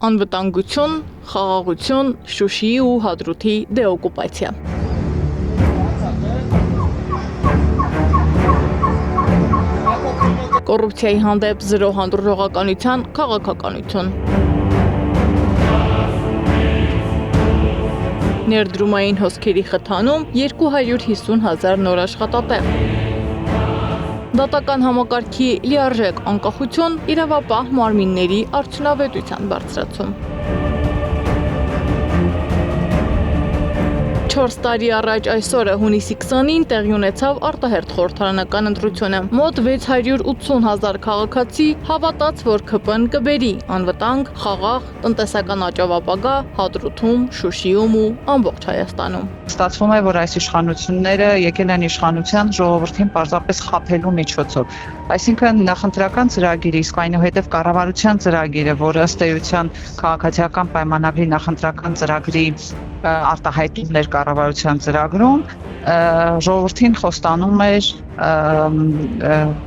Անվտանգություն, խաղաղություն, Շուշիի ու Հադրութի դեօկուպացիա։ Կոռուպցիայի հանդեպ զրո հանդուրժողականության քաղաքականություն։ Ներդրումային հոսքերի խթանում 250,000 նոր աշխատատեղ։ Դատական համակարգի լիարժեք անկախություն, իրավապահ մարմինների արդյունավետության բարձրացում։ 4 տարի առաջ այսօրը հունիսի 20-ին տեղի ունեցավ արտահերթ խորհրդարանական ընտրությունը։ Մոտ 680,000 քաղաքացի հավատաց, որ ՔՊ-ն կբերի անվտանգ, խաղաղ, տնտեսական աճով ապագա Հադրութում, Շուշիում ու ամբողջ Հայաստանում։ Ստացվում է, որ այս իշխանությունները եկել են իշխանության ժողովրդին պարզապես խաբելու միջոցով։ Այսինքն նախընտրական ծրագիրը, իսկ այնուհետև կառավարության ծրագիրը, որը ըստ էության քաղաքացիական պայմանագրի նախընտրական ծրագրի արտահայտումն էր կառավարության ծրագրում, ժողովրդին խոստանում էր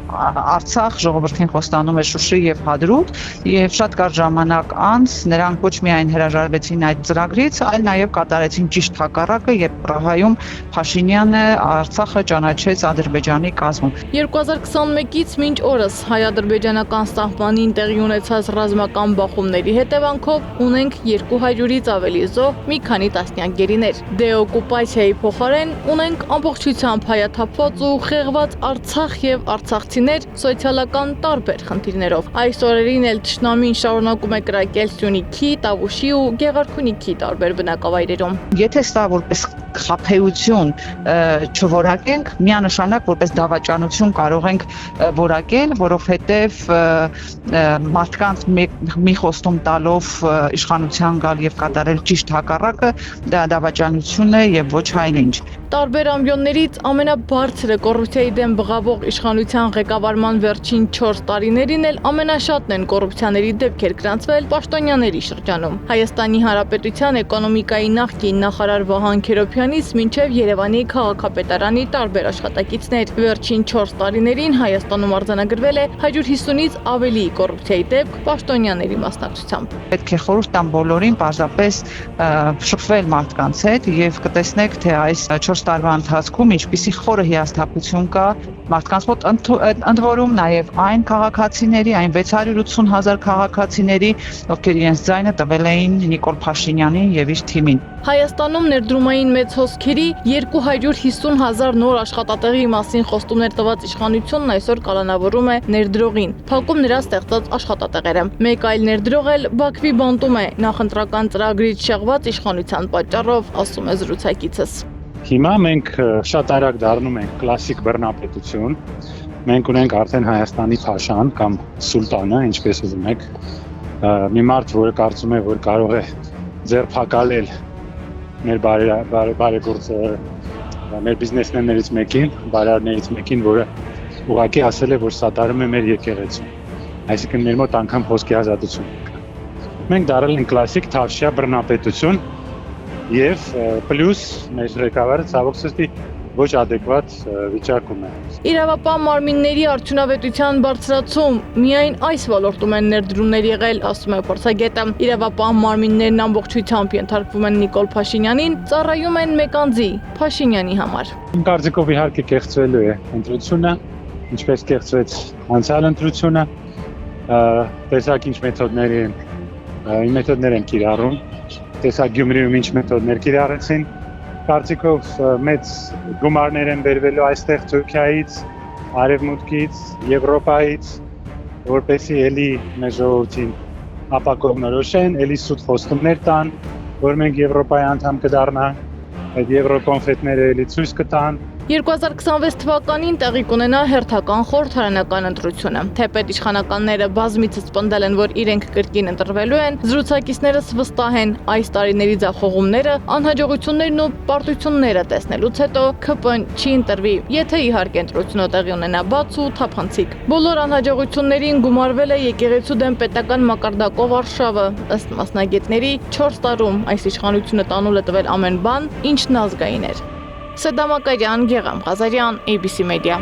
Արցախ, ժողովրդին խոստանում էր Շուշի եւ Հադրութ, եւ շատ կարճ ժամանակ անց նրանք ոչ միայն հրաժարվեցին այդ ծրագրից, այլ նաեւ կատարեցին ճիշտ հակառակը, եւ Պրահայում Փաշինյանը Արցախը ճանաչեց Ադրբեջանի կազմում։ 2021-ից մինչ օրս հայ-ադրբեջանական սահմանին տեղի ունեցած ռազմական բախումների հետևանքով ունենք 200-ից ավելի զոհ, մի քանի տասնյակ գերիներ։ Դեօկուպացիայի փոխարեն ունենք ամբողջությամբ հայաթափված ու խեղված Արցախ եւ արցախցիներ սոցիալական տարբեր խնդիրներով։ Այս օրերին էլ թշնամին շարունակում է կրակել Սյունիքի, Տավուշի ու Գեղարքունիքի տարբեր բնակավայրերում։ Եթե սա որպես խաբեություն չորակենք, միանշանակ որպես դավաճանություն կարող ենք որակել, որովհետև մարդկանց մի խոստում տալով իշխանության գալ եւ կատարել ճիշտ հակառակը, դա դավաճանություն է եւ ոչ այլ ինչ։ Տարբեր ամբիոններից ամենաբարձրը կոռուպցիայի դեմ բղավող իշխանության ղեկավարման վերջին 4 տարիներին էլ ամենաշատն են կոռուպցիաների դեպքեր գրանցվել պաշտոնյաների շրջանում։ Հայաստանի Հանրապետության էկոնոմիկայի նախկին նախարար Վահան Քերոբյանից մինչև Երևանի քաղաքապետարանի տարբեր աշխատակիցներ։ Վերջին 4 տարիներին Հայաստանում արձանագրվել է 150-ից ավելի կոռուպցիայի դեպք պաշտոնյաների մասնակցությամբ։ Պետք է խորհուրդ տամ բոլորին պարզապես շփվել մարդկանց հետ եւ կտեսնեք, թե այս 4 տարվա ընթացքում ինչպիսի խորը հիասթափություն կա մարդկանց մոտ, ընդ որում նաև այն քաղաքացիների, այն 680,000 քաղաքացիների, ովքեր իրենց ձայնը տվել էին Նիկոլ Փաշինյանին եւ իր թիմին։ Հայաստանում ներդրումային մեծ հոսքերի 250,000 նոր աշխատատեղի մասին խոստումներ տված իշխանությունն այսօր կալանավորում է ներդրողին, փակում նրա ստեղծած աշխատատեղերը։ Մեկ այլ ներդրող էլ Բաքվի բանտում է նախընտրական ծրագրից շեղված իշխանության պատճառով, ասում է զրուցակիցս։ Հիմա մենք շատ արագ դառնում ենք կլասիկ բռնապետություն։ Մենք ունենք արդեն Հայաստանի Փաշան կամ Սուլտանը, ինչպես ուզում եք, մի մարդ, որը կարծում է, որ կարող է ձեռփակալել մեր բարեգործը, մեր բիզնեսմեններից մեկին, բարարներից մեկին, որը ուղղակի ասել է, որ սատարում է մեր եկեղեցուն։ Այսինքն մեր մոտ անգամ խոսքի ազատություն կա։ Մենք դարձել ենք կլասիկ թավշյա բռնապետություն եւ պլյուս մեր ղեկավարը ցավոք սրտի ոչ adekvat վիճակում է։ Իրավապահ մարմինների արդյունավետության բարձրացում միայն այս ոլորտում են ներդրումներ եղել, ասում է փորձագետը։ Իրավապահ մարմիններն ամբողջությամբ ենթարկվում են Նիկոլ Փաշինյանին, ծառայում են մեկ անձի՝ Փաշինյանի համար։ Իմ կարծիքով իհարկե կեղծվելու է ընտրությունը, ինչպես կեղծվեց անցյալ ընտրությունը, տեսակ ինչ մեթոդներ են կիրառում, տեսակ Գյումրիում ինչ մեթոդներ կիրառեցին։ Կարծիքով մեծ գումարներ են բերվելու այստեղ Թուրքիայից, Արևմուտքից, Եվրոպայից, որպեսզի էլի մեր ժողովրդին ապակողնորոշեն, էլի սուտ խոստումներ տան, որ մենք Եվրոպայի անդամ կդառնանք, այդ եվրոկոնֆետները էլի ցույց կտան։ 2026 թվականին տեղի կունենա հերթական խորհրդարանական ընտրությունը։ Թեպետ իշխանականները բազմիցս պնդել են, որ իրենք կրկին ընտրվելու են, զրուցակիցներս վստահ են այս տարիների ձախողումները, անհաջողություններն ու պարտությունները տեսնելուց հետո ՔՊ-ն չի ընտրվի, եթե իհարկե ընտրությունը տեղի ունենա բաց ու թափանցիկ։ Բոլոր անհաջողություններին գումարվել է եկեղեցու դեմ պետական մակարդակով արշավը։ Ըստ մասնագետների 4 տարում այս իշխանությունը տանուլ է տվել ամեն բան, ինչն ազգային էր։ Սեդամակարյան, Գեղամ Ղազարյան, ABC Media։